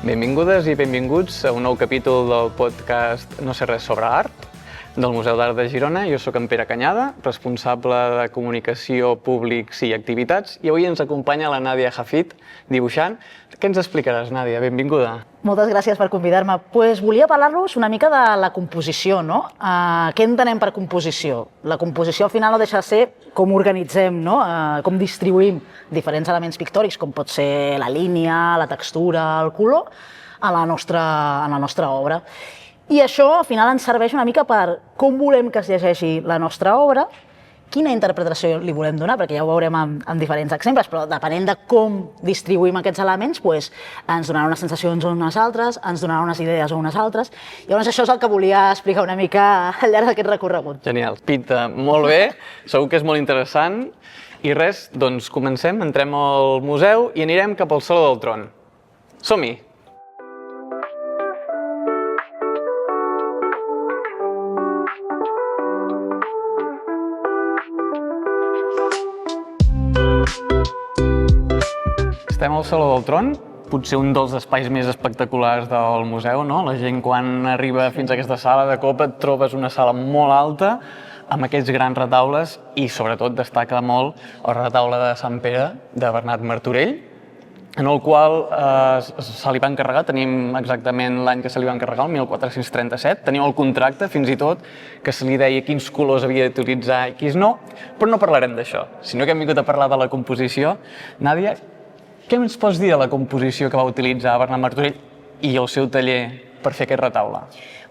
Benvingudes i benvinguts a un nou capítol del podcast No sé res sobre art del Museu d'Art de Girona. Jo sóc en Pere Cañada, responsable de comunicació, públics i activitats, i avui ens acompanya la Nàdia Hafid, dibuixant. Què ens explicaràs, Nàdia? Benvinguda. Moltes gràcies per convidar-me. Volia parlar-vos una mica de la composició, no? Què entenem per composició? La composició al final no deixa de ser com organitzem, no? Com distribuïm diferents elements pictòrics, com pot ser la línia, la textura, el color, a la nostra obra. I això al final ens serveix una mica per com volem que es llegeixi la nostra obra, quina interpretació li volem donar, perquè ja ho veurem en diferents exemples, però depenent de com distribuïm aquests elements, ens donaran unes sensacions o unes altres, ens donaran unes idees o unes altres. Llavors això és el que volia explicar una mica al llarg d'aquest recorregut. Genial, pinta molt bé, segur que és molt interessant. I res, doncs comencem, entrem al museu i anirem cap al Saló del Tron. Som-hi! Estem al Saló del Tron, potser un dels espais més espectaculars del museu, no? La gent quan arriba fins a aquesta sala de cop et trobes una sala molt alta amb aquests grans retaules i sobretot destaca molt el retaule de Sant Pere de Bernat Martorell, en el qual se li va encarregar, tenim exactament l'any que se li va encarregar, el 1437, tenim el contracte fins i tot que se li deia quins colors havia d'utilitzar i quins no, però no parlarem d'això, sinó que hem vingut a parlar de la composició. Nàdia, què ens pots dir de la composició que va utilitzar Bernat Martorell i el seu taller per fer aquest retaule?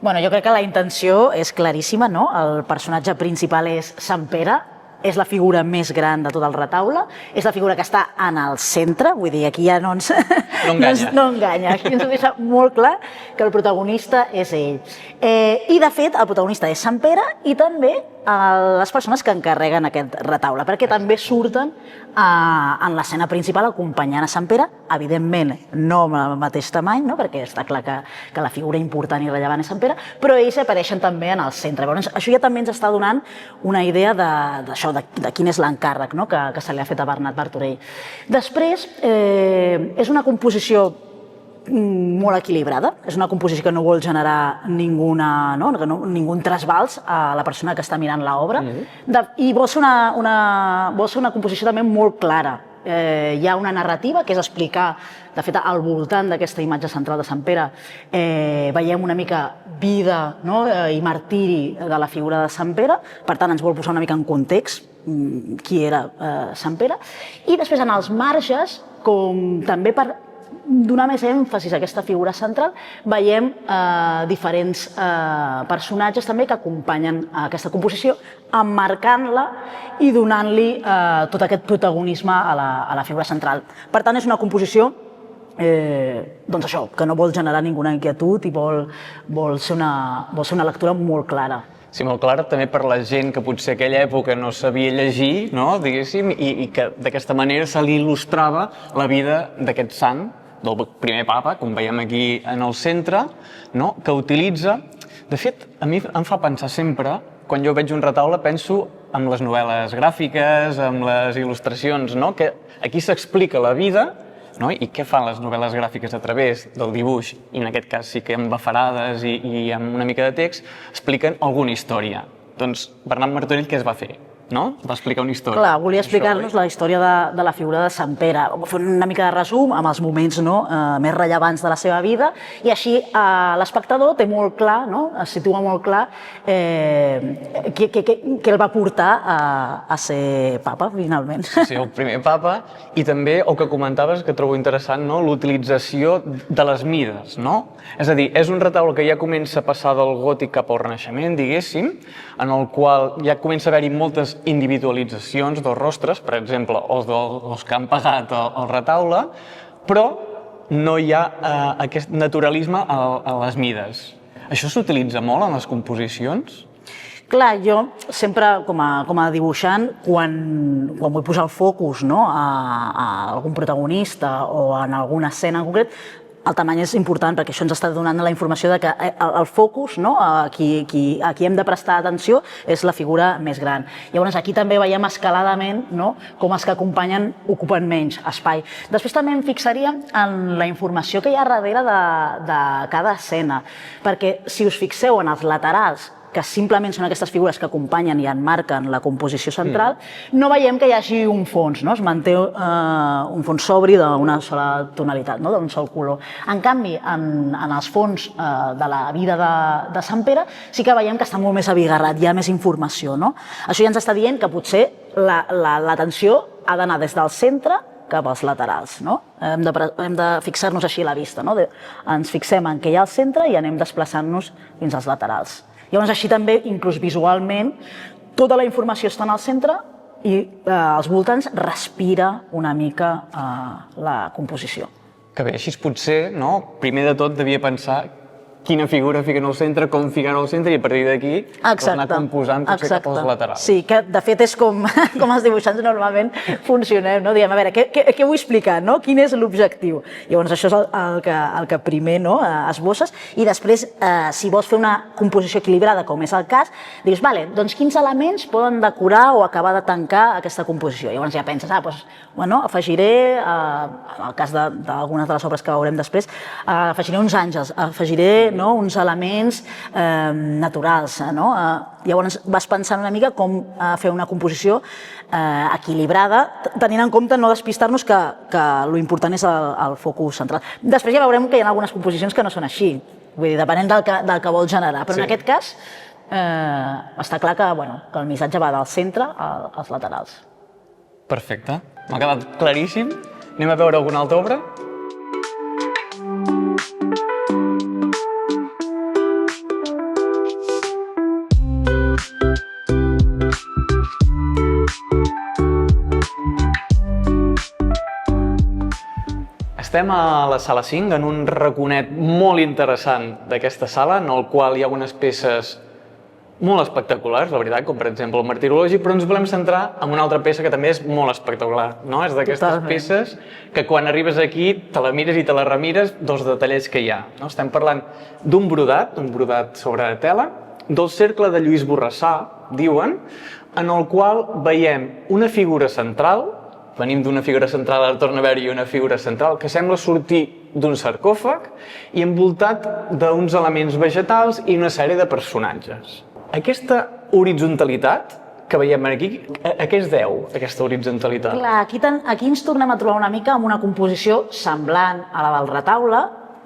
Jo crec que la intenció és claríssima, no? El personatge principal és Sant Pere, és la figura més gran de tot el retaule, és la figura que està en el centre, vull dir, aquí ja no enganya, aquí ens deixa molt clar que el protagonista és ell. I de fet, el protagonista és Sant Pere i també les persones que encarreguen aquest retaule, perquè també surten en l'escena principal acompanyant a Sant Pere, evidentment no amb el mateix tamany, no? Perquè està clar que la figura important i rellevant és Sant Pere, però ells apareixen també en el centre. Llavors, això ja també ens està donant una idea d'això, de quin és l'encàrrec, no? que se li ha fet a Bernat Martorell. Després, és una composició molt equilibrada, és una composició que no vol generar ningú trasbals a la persona que està mirant l'obra, i vol ser una composició també molt clara. Hi ha una narrativa que és explicar, de fet, al voltant d'aquesta imatge central de Sant Pere veiem una mica vida i martiri de la figura de Sant Pere, per tant ens vol posar una mica en context qui era Sant Pere, i després en els marges, com també per donar més èmfasis a aquesta figura central, veiem diferents personatges també que acompanyen aquesta composició, emmarcant-la i donant-li tot aquest protagonisme a la figura central. Per tant, és una composició doncs això, que no vol generar ninguna inquietud i vol ser una lectura molt clara. Sí, molt clara també per la gent que potser aquella època no sabia llegir, no? Diguéssim, i que d'aquesta manera se li il·lustrava la vida d'aquest sant, del primer papa, com veiem aquí en el centre, no? Que utilitza... De fet, a mi em fa pensar sempre, quan jo veig un retaule, penso en les novel·les gràfiques, en les il·lustracions, no? Que aquí s'explica la vida, no? I què fan les novel·les gràfiques a través del dibuix, i en aquest cas sí que amb bafarades i amb una mica de text, expliquen alguna història. Doncs Bernat Martorell què es va fer? No? Va explicar una història. Clar, volia explicar-nos la història de la figura de Sant Pere, fer una mica de resum amb els moments més rellevants de la seva vida, i així l'espectador té molt clar, es situa molt clar què el va portar a ser papa, finalment. Sí, el primer papa, i també el que comentaves, que trobo interessant, l'utilització de les mides, no? És a dir, és un retaule que ja comença a passar del gòtic cap al Renaixement, diguéssim, en el qual ja comença a haver-hi moltes individualitzacions dels rostres, per exemple, els que han pagat el retaule, però no hi ha aquest naturalisme a les mides. Això s'utilitza molt en les composicions? Clar, jo sempre, com a dibuixant, quan vull posar el focus a algun protagonista o en alguna escena en concret, el tamany és important perquè això ens està donant la informació de que el focus, no? a qui hem de prestar atenció és la figura més gran. Llavors aquí també veiem escaladament, no? Com els que acompanyen ocupen menys espai. Després també em fixaria en la informació que hi ha darrere de cada escena, perquè si us fixeu en els laterals, que simplement són aquestes figures que acompanyen i enmarquen la composició central, no veiem que hi hagi un fons, no? Es manté un fons sobri d'una sola tonalitat, no? D'un sol color. En canvi, en els fons de la vida de Sant Pere sí que veiem que està molt més abigarrat, hi ha més informació, no? Això ja ens està dient que potser l'atenció ha d'anar des del centre cap als laterals, no? Hem de fixar-nos així a la vista, no? Ens fixem en què hi ha al centre i anem desplaçant-nos fins als laterals. Llavors, així també, inclús visualment, tota la informació està en el centre i als voltants respira una mica la composició. Que bé, així potser, no? Primer de tot devia pensar quina figura fiquen al centre, com fiquen al centre i a partir d'aquí anar composant potser cap als laterals. Sí, que de fet és com els dibuixants normalment funcionem, no? Diem, a veure, què vull explicar, no? Quin és l'objectiu? Llavors això és el que primer esbosses i després, si vols fer una composició equilibrada, com és el cas, dius, vale, doncs quins elements poden decorar o acabar de tancar aquesta composició? Llavors ja penses, afegiré, en el cas d'algunes de les obres que veurem després, afegiré uns àngels, afegiré uns elements naturals. Llavors vas pensant una mica com fer una composició equilibrada, tenint en compte no despistar-nos que l'important és el focus central. Després ja veurem que hi ha algunes composicions que no són així, vull dir, depenent del que vols generar, però en aquest cas està clar que el missatge va del centre als laterals. Perfecte, m'ha quedat claríssim. Anem a veure alguna altra obra? Estem a la sala 5, en un raconet molt interessant d'aquesta sala, en el qual hi ha unes peces molt espectaculars, la veritat, com per exemple el martirologi, però ens volem centrar en una altra peça que també és molt espectacular, no? És d'aquestes peces que quan arribes aquí te la mires i te la remires, dos detallets que hi ha, no? Estem parlant d'un brodat sobre tela, del cercle de Lluís Borrassà, diuen, en el qual veiem una figura central. Venim d'una figura central, ara torna a haver-hi una figura central que sembla sortir d'un sarcòfag i envoltat d'uns elements vegetals i una sèrie de personatges. Aquesta horitzontalitat que veiem aquí, a què es deu, aquesta horitzontalitat? Clar, aquí ens tornem a trobar una mica amb una composició semblant a la del retaule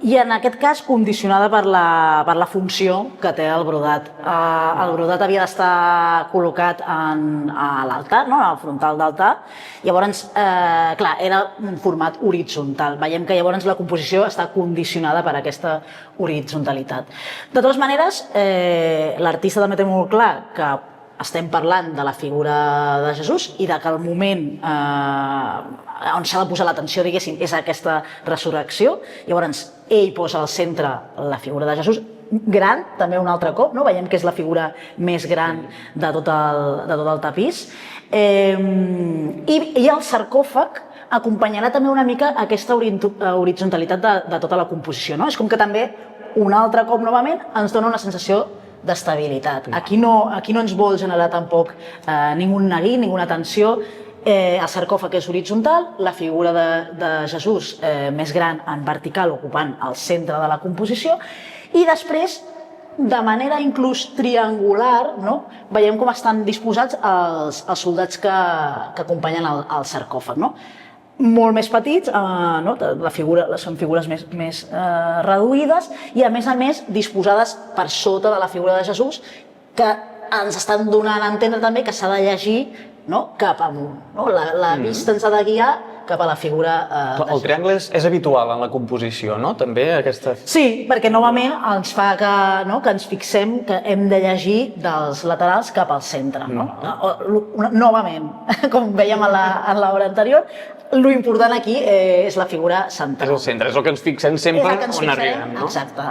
i en aquest cas condicionada per la funció que té el brodat. El brodat havia d'estar col·locat a l'altar, al frontal d'altar. Llavors, clar, era un format horitzontal. Veiem que llavors la composició està condicionada per aquesta horitzonalitat. De totes maneres, l'artista també té molt clar que estem parlant de la figura de Jesús i de que el moment on s'ha de posar l'atenció, diguéssim, és aquesta resurrecció. Llavors, ell posa al centre la figura de Jesús, gran, també un altre cop, no? Veiem que és la figura més gran de tot el tapís. I el sarcòfag acompanyarà també una mica aquesta horitzontalitat de tota la composició, no? És com que també, un altre cop novament, ens dona una sensació d'estabilitat. Aquí no ens vol generar tampoc ningú neguit, ninguna tensió. El sarcòfag és horitzontal, la figura de Jesús més gran en vertical ocupant el centre de la composició i després, de manera inclús triangular, veiem com estan disposats els soldats que acompanyen el sarcòfag. Molt més petits, són figures més reduïdes i a més disposades per sota de la figura de Jesús que ens estan donant a entendre també que s'ha de llegir cap amunt. La vista ens ha de guiar cap a la figura de Jesús. El triangle és habitual en la composició, no? També aquesta... Sí, perquè novament ens fa que ens fixem que hem de llegir dels laterals cap al centre. Novament, com vèiem en l'obra anterior, l'important aquí és la figura central. És el centre, és el que ens fixem sempre on arribem, no? Exacte.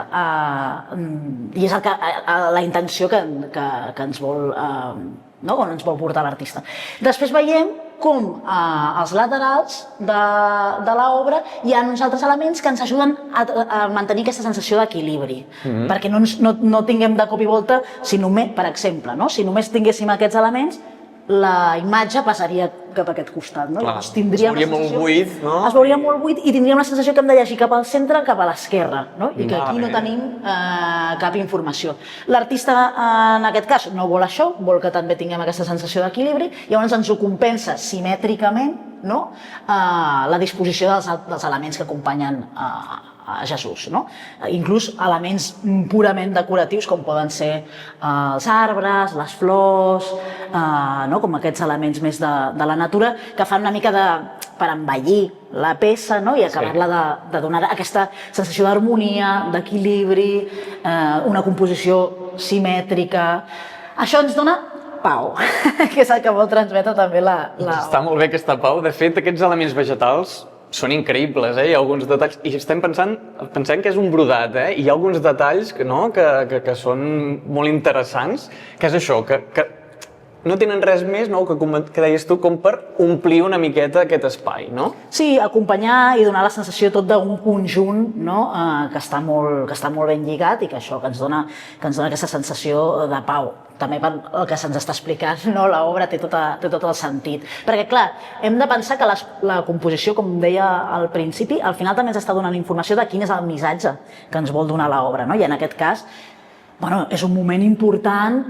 I és la intenció que ens vol portar l'artista. Després veiem com als laterals de l'obra hi ha uns altres elements que ens ajuden a mantenir aquesta sensació d'equilibri, perquè no tinguem de cop i volta, per exemple, si només tinguéssim aquests elements, la imatge passaria cap a aquest costat. Es veuria molt buit, no? Es veuria molt buit i tindríem la sensació que hem de llegir cap al centre, cap a l'esquerra, i que aquí no tenim cap informació. L'artista, en aquest cas, no vol això, vol que també tinguem aquesta sensació d'equilibri, i llavors ens ho compensa simètricament la disposició dels elements que acompanyen a Jesús. Inclús elements purament decoratius com poden ser els arbres, les flors, com aquests elements més de la natura que fan una mica per embellir la peça i acabar-la de donar aquesta sensació d'harmonia, d'equilibri, una composició simètrica. Això ens dona pau, que és el que vol transmetre també la... Està molt bé aquesta pau. De fet, aquests elements vegetals són increïbles, hi ha alguns detalls, i estem pensant que és un brodat, i hi ha alguns detalls que són molt interessants, que és això, que no tenen res més, que deies tu, com per omplir una miqueta aquest espai, no? Sí, acompanyar i donar la sensació tot d'un conjunt que està molt ben lligat i que això que ens dona aquesta sensació de pau. També pel que se'ns està explicant, l'obra té tot el sentit. Perquè, clar, hem de pensar que la composició, com deia al principi, al final també ens està donant informació de quin és el missatge que ens vol donar l'obra, i en aquest cas és un moment important,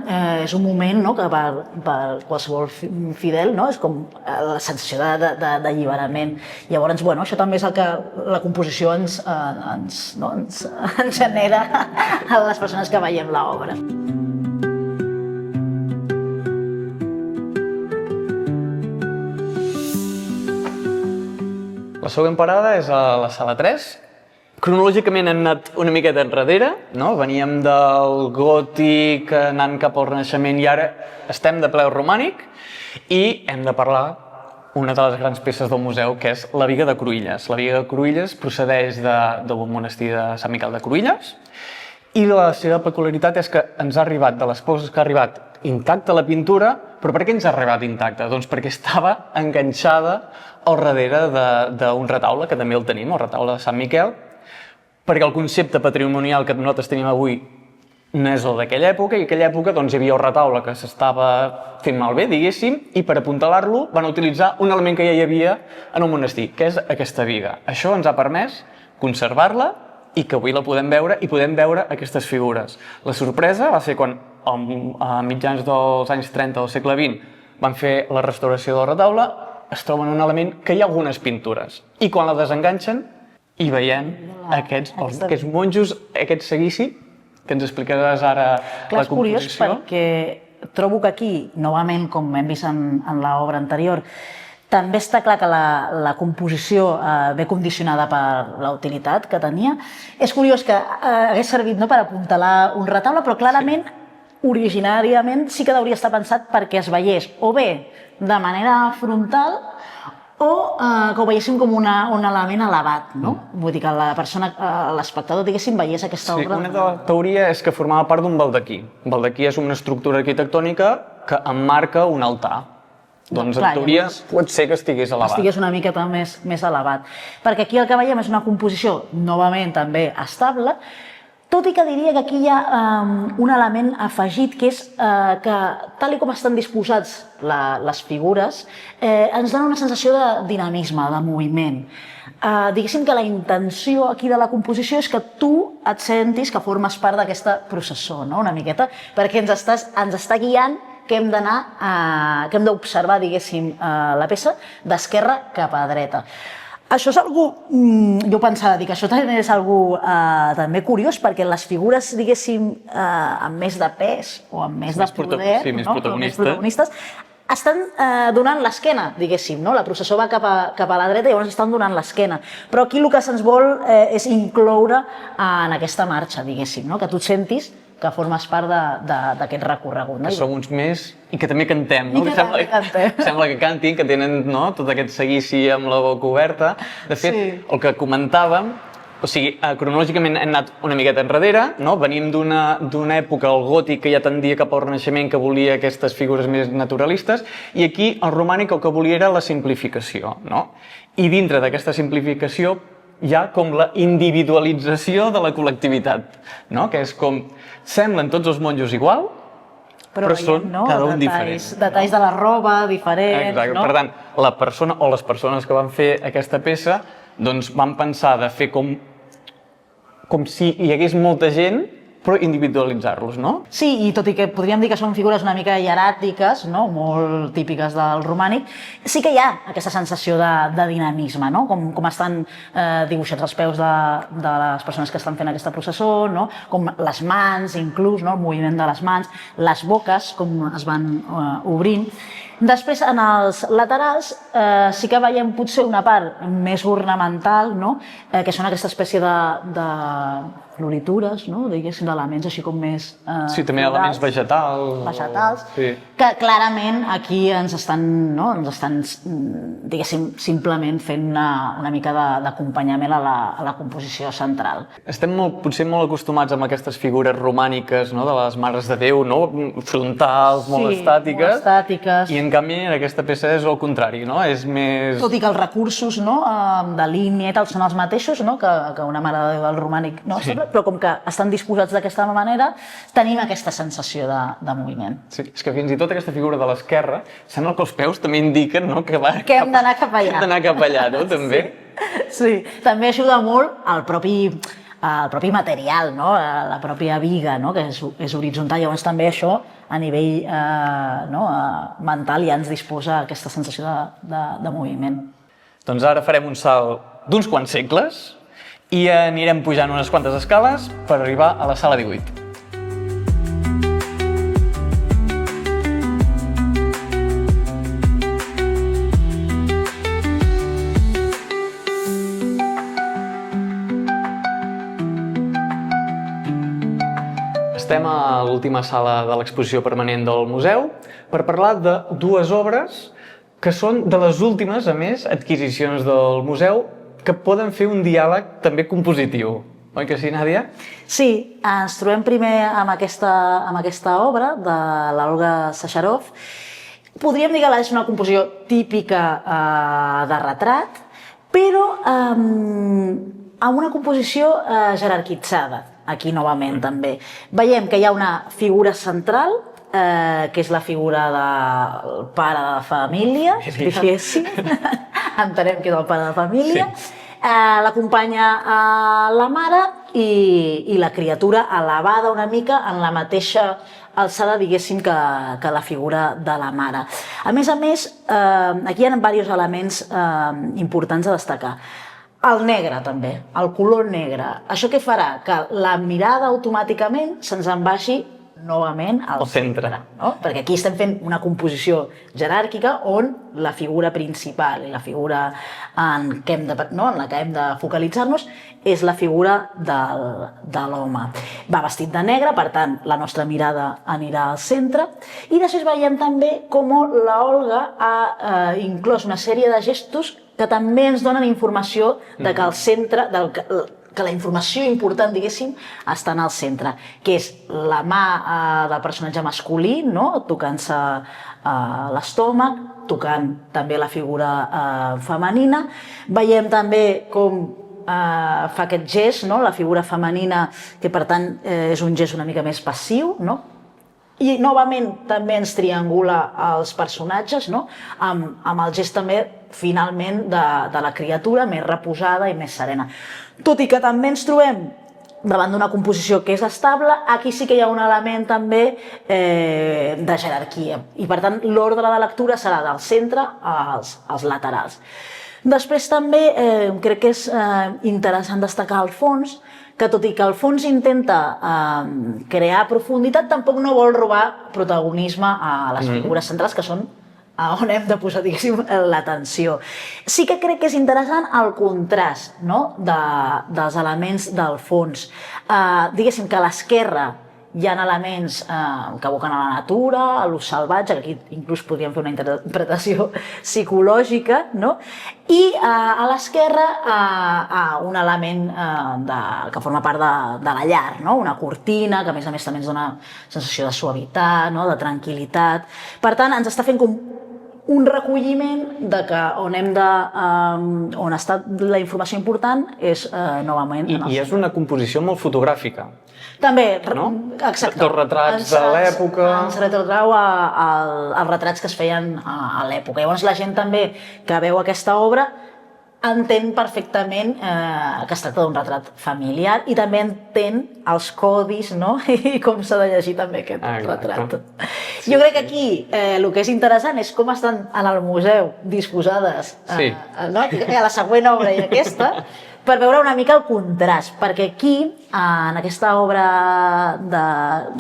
és un moment que per qualsevol fidel és com la sensació d'alliberament. Llavors, això també és el que la composició ens genera a les persones que veiem l'obra. La següent parada és a la sala 3. Cronològicament hem anat una miqueta enrere, veníem del gòtic anant cap al Renaixement i ara estem de ple romànic i hem de parlar una de les grans peces del museu, que és la Biga de Cruïlles. La Biga de Cruïlles procedeix del monestir de Sant Miquel de Cruïlles i la seva peculiaritat és que ens ha arribat, de les poques que ha arribat, intacta la pintura. Però per què ens ha arribat intacta? Doncs perquè estava enganxada al darrere d'un retaule, que també el tenim, el retaule de Sant Miquel, perquè el concepte patrimonial que nosaltres tenim avui no és el d'aquella època, i en aquella època hi havia el retaule que s'estava fent malbé, diguéssim, i per apuntalar-lo van utilitzar un element que ja hi havia en el monestir, que és aquesta biga. Això ens ha permès conservar-la i que avui la podem veure i podem veure aquestes figures. La sorpresa va ser quan, a mitjans dels anys 30 del segle XX, van fer la restauració del retaule, es troben un element que hi ha algunes pintures. I quan la desenganxen, hi veiem aquests monjos, aquest seguici, que ens explicaràs ara la composició. És curiós perquè trobo que aquí, novament, com hem vist en l'obra anterior, també està clar que la composició ve condicionada per la utilitat que tenia. És curiós que hagués servit per apuntalar un retaule, però clarament, originàriament, sí que hauria estar pensat perquè es veiés o bé de manera frontal o que ho veiéssim com un element elevat, no? Vull dir que la persona, l'espectador, diguéssim, veiés aquesta obra. Sí, una teoria és que formava part d'un baldaquí. Un baldaquí és una estructura arquitectònica que emmarca un altar. Doncs en teoria pot ser que estigués elevat. Estigués una miqueta més elevat. Perquè aquí el que veiem és una composició, novament també estable, tot i que diria que aquí hi ha un element afegit, que és que, tal com estan disposats les figures, ens dona una sensació de dinamisme, de moviment. Diguéssim que la intenció aquí de la composició és que tu et sentis que formes part d'aquesta processó, una miqueta, perquè ens està guiant que hem d'anar, que hem d'observar, diguéssim, la peça d'esquerra cap a dreta. Això és algú, jo pensava, dic, això també és algú també curiós, perquè les figures, diguéssim, amb més de pes o amb més de poder, més protagonistes, estan donant l'esquena, diguéssim, la processó va cap a la dreta i llavors estan donant l'esquena. Però aquí el que se'ns vol és incloure en aquesta marxa, diguéssim, que tu et sentis que formes part d'aquest recorregut. Que som uns més i que també cantem, no? Sembla que cantin, que tenen tot aquest seguici amb la boca oberta. De fet, el que comentàvem O sigui, cronològicament hem anat una miqueta enrere, no? Venim d'una època, el gòtic, que ja tendia cap al Renaixement, que volia aquestes figures més naturalistes, i aquí el romànic el que volia era la simplificació, no? I dintre d'aquesta simplificació hi ha com la individualització de la col·lectivitat, no? Que és com, semblen tots els monjos igual, però són cada un diferent. Detalls de la roba diferents. Exacte. Per tant, la persona o les persones que van fer aquesta peça doncs van pensar de fer com si hi hagués molta gent, però individualitzar-los, no? Sí, i tot i que podríem dir que són figures una mica hieràtiques, no? Molt típiques del romànic, sí que hi ha aquesta sensació de dinamisme, no? Com estan dibuixats els peus de les persones que estan fent aquesta processó, no? Com les mans, inclús, no? El moviment de les mans, les boques, com es van obrint. Després, en els laterals, sí que veiem potser una part més ornamental, no? Que són aquesta espècie de floritures, no? Diguéssim, d'elements així com més sí, també elements vegetals. Sí. Que clarament aquí ens estan, diguéssim, simplement fent una mica d'acompanyament a la composició central. Estem potser molt acostumats amb aquestes figures romàniques, no? De les mares de Déu, no? Frontals, molt estàtiques. Molt estàtiques. I en canvi en aquesta peça és el contrari, no? És més... Tot i que els recursos, no? De línia i tal són els mateixos, no? Que una mare de Déu del romànic, no? Sí. Però com que estan disposats d'aquesta manera, tenim aquesta sensació de moviment. Sí, és que fins i tot aquesta figura de l'esquerra, sembla que els peus també indiquen, no? Que hem d'anar cap allà. Que hem d'anar cap allà, no? També. Sí, també ajuda molt el propi material, no? La pròpia biga, no? Que és horitzontal. Llavors també això, a nivell mental, ja ens disposa aquesta sensació de moviment. Doncs ara farem un salt d'uns quants segles i anirem pujant unes quantes escales per arribar a la sala 18. Estem a l'última sala de l'exposició permanent del museu per parlar de dues obres que són de les últimes, a més, adquisicions del museu que poden fer un diàleg també compositiu. Oi que sí, Nàdia? Sí, ens trobem primer amb aquesta obra de l'Olga Sacharoff. Podríem dir que és una composició típica de retrat, però amb una composició jerarquitzada, aquí novament també. Veiem que hi ha una figura central, que és la figura del pare de família, diguéssim. Entenem que és el pare de família. Sí. L'acompanya la mare i la criatura elevada una mica en la mateixa alçada, diguéssim, que la figura de la mare. A més, aquí hi ha diversos elements importants a destacar. El negre, també, el color negre. Això què farà? Que la mirada automàticament se'ns en vagi novament al centre, no? Perquè aquí estem fent una composició jeràrquica on la figura principal i la figura en la que hem de focalitzar-nos és la figura de l'home. Va vestit de negre, per tant, la nostra mirada anirà al centre, i després veiem també com l'Olga ha inclòs una sèrie de gestos que també ens donen informació de que el centre, que la informació important, diguéssim, està en el centre, que és la mà del personatge masculí, no? Tocant-se l'estómac, tocant també la figura femenina. Veiem també com fa aquest gest, no? La figura femenina, que per tant és un gest una mica més passiu, no? I novament també ens triangula els personatges, no? Amb el gest també finalment de la criatura més reposada i més serena. Tot i que també ens trobem davant d'una composició que és estable, aquí sí que hi ha un element també de jerarquia, i per tant l'ordre de lectura serà del centre als laterals. Després també crec que és interessant destacar el fons, que tot i que el fons intenta crear profunditat, tampoc no vol robar protagonisme a les figures centrals, que són on hem de posar, diguéssim, l'atenció. Sí que crec que és interessant el contrast, no? dels elements del fons. Diguéssim que a l'esquerra hi ha elements que evoquen a la natura, a l'ús salvatge, que aquí inclús podríem fer una interpretació psicològica, no? I a l'esquerra un element que forma part de la llar, no? Una cortina, que a més també ens dona sensació de suavitat, no? De tranquil·litat. Per tant, ens està fent com un recolliment de que on està la informació important és novament... I és una composició molt fotogràfica. També, no? Exacte. Dos retrats de l'època... Ens retrotrau als retrats que es feien a l'època. Llavors la gent també que veu aquesta obra entén perfectament que es tracta d'un retrat familiar i també entén els codis, no? I com s'ha de llegir també aquest retrat. Jo crec que aquí el que és interessant és com estan en el museu disposades a la següent obra i aquesta, per veure una mica el contrast, perquè aquí, en aquesta obra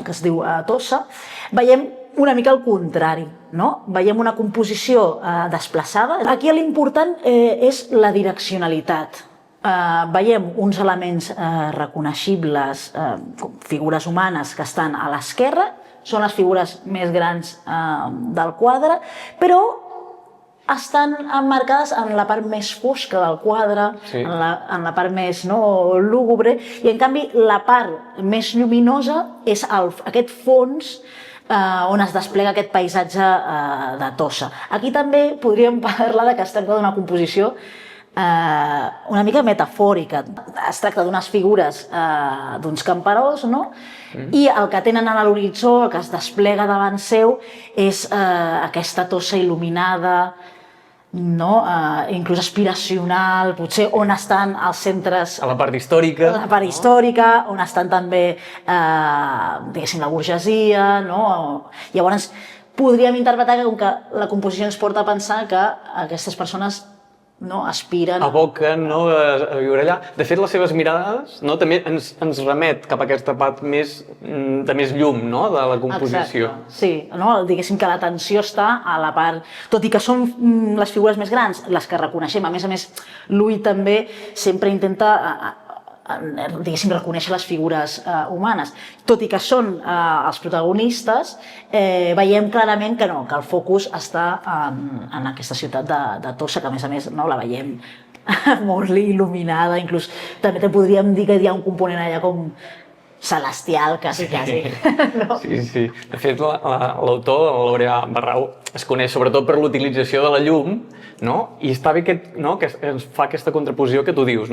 que es diu Tossa, veiem una mica el contrari, no? Veiem una composició desplaçada. Aquí l'important és la direccionalitat. Veiem uns elements reconeixibles, figures humanes que estan a l'esquerra, són les figures més grans del quadre, però estan emmarcades en la part més fosca del quadre, en la part més lúgubre, i en canvi la part més lluminosa és aquest fons on es desplega aquest paisatge de Tossa. Aquí també podríem parlar que es tracta d'una composició una mica metafòrica. Es tracta d'unes figures d'uns camperols, no? I el que tenen a l'horitzó, el que es desplega davant seu, és aquesta Tossa il·luminada, inclús aspiracional, potser on estan els centres... A la part històrica. A la part històrica, on estan també, diguéssim, la burgesia, no? Llavors, podríem interpretar que la composició ens porta a pensar que aquestes persones aspiren... Aboquen a viure allà. De fet, les seves mirades també ens remet cap a aquesta part de més llum de la composició. Exacte, sí. Diguéssim que l'atenció està a la part... Tot i que són les figures més grans, les que reconeixem. A més, l'ull també sempre intenta reconèixer les figures humanes. Tot i que són els protagonistes, veiem clarament que el focus està en aquesta ciutat de Tossa, que a més la veiem molt il·luminada, inclús també podríem dir que hi ha un component allà com celestial, quasi. Sí. De fet, l'autor, Laureà Barrau, es coneix sobretot per l'utilització de la llum, i està bé que ens fa aquesta contraposició que tu dius,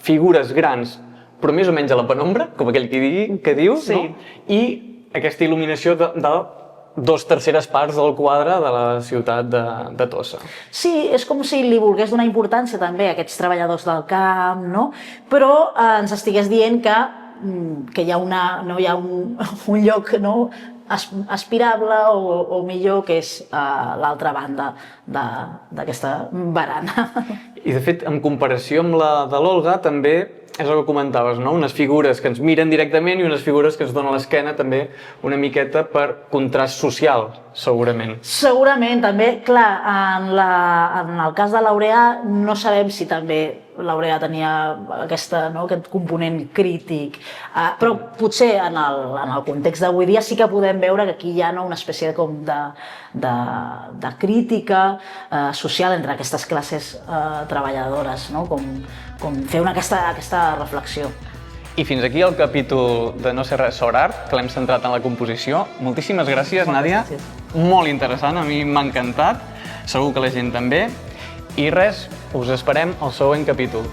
figures grans, però més o menys a la penombra, com aquell que dius, i aquesta il·luminació de 2/3 parts del quadre de la ciutat de Tossa. Sí, és com si li volgués donar importància també a aquests treballadors del camp, però ens estigués dient que hi ha un lloc aspirable o millor, que és l'altra banda d'aquesta barana. I de fet, en comparació amb la de l'Olga, també és el que comentaves, unes figures que ens miren directament i unes figures que ens donen l'esquena, també una miqueta per contrast social, segurament. Segurament, també, clar, en el cas de Laureà no sabem si també Laureà tenia aquest component crític, però potser en el context d'avui dia sí que podem veure que aquí hi ha una espècie de crítica social entre aquestes classes treballadores, com fer aquesta reflexió. I fins aquí el capítol de No sé res sobre art, que l'hem centrat en la composició. Moltíssimes gràcies, Nàdia. Molt interessant, a mi m'ha encantat. Segur que la gent també. I res, us esperem al següent capítol.